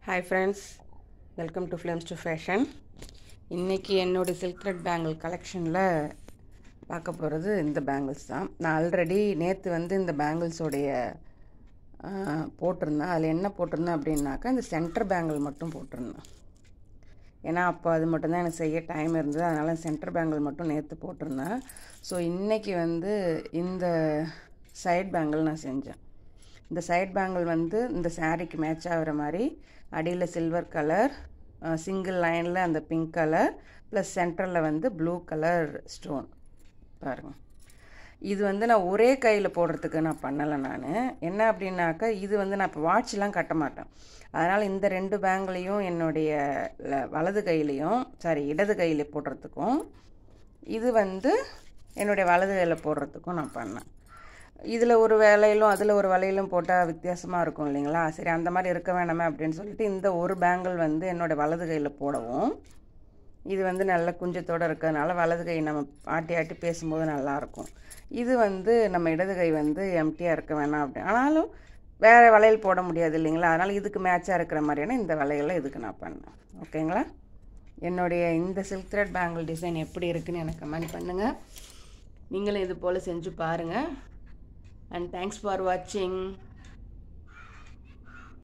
Hi friends, welcome to Flames to Fashion. இன்றைக்கி என்னோடய silk thread bangle கலெக்ஷனில் பார்க்க போகிறது இந்த பேங்கிள்ஸ் தான். நான் ஆல்ரெடி நேற்று இந்த பேங்கிள்ஸோடைய போட்டிருந்தேன். அதில் என்ன போட்டிருந்தேன் அப்படின்னாக்கா இந்த சென்டர் பேங்கிள் மட்டும் போட்டிருந்தேன். ஏன்னா அப்போ அது மட்டும்தான் எனக்கு செய்ய டைம் இருந்தது. அதனால் சென்டர் பேங்கிள் மட்டும் நேற்று போட்டிருந்தேன். ஸோ இன்றைக்கி இந்த சைட் பேங்கிள் நான் செஞ்சேன். இந்த சைட் பேங்கிள் இந்த சாரீக்கு மேட்ச் ஆகிற மாதிரி அடியில் சில்வர் கலர், சிங்கிள் லைனில் அந்த பிங்க் கலர் ப்ளஸ் சென்டரில் ப்ளூ கலர் ஸ்டோன் பாருங்கள். இது நான் ஒரே கையில் போடுறதுக்கு நான் பண்ணலை. நான் என்ன அப்படின்னாக்கா இது நான் இப்போ வாட்ச்லாம் கட்ட மாட்டேன். அதனால் இந்த ரெண்டு பேங்கிளையும் என்னுடைய வலது கையிலையும் இடது கையில் போடுறதுக்கும் இது என்னுடைய வலது கையில் போடுறதுக்கும் நான் பண்ணேன். இதில் ஒரு வேலையிலும் அதில் ஒரு வலையிலும் போட்டால் வித்தியாசமாக இருக்கும் இல்லைங்களா? சரி, அந்த மாதிரி இருக்க வேணாமே அப்படின்னு சொல்லிட்டு இந்த ஒரு பேங்கிள் என்னோடய வலது கையில் போடவும் இது நல்ல குஞ்சத்தோடு இருக்கிறதுனால வலது கை நம்ம ஆட்டி ஆட்டி பேசும்போது நல்லாயிருக்கும். இது நம்ம இடது கை எம்டியாக இருக்க வேணாம் அப்படி. ஆனாலும் வேறு வளையல் போட முடியாது இல்லைங்களா? அதனால் இதுக்கு மேட்சாக இருக்கிற மாதிரியான இந்த வளையலை இதுக்கு நான் பண்ணேன். ஓகேங்களா? என்னுடைய இந்த சில்க் த்ரெட் பேங்கிள் டிசைன் எப்படி இருக்குதுன்னு எனக்கு கமெண்ட் பண்ணுங்கள். நீங்களும் இது போல் செஞ்சு பாருங்கள். And thanks for watching.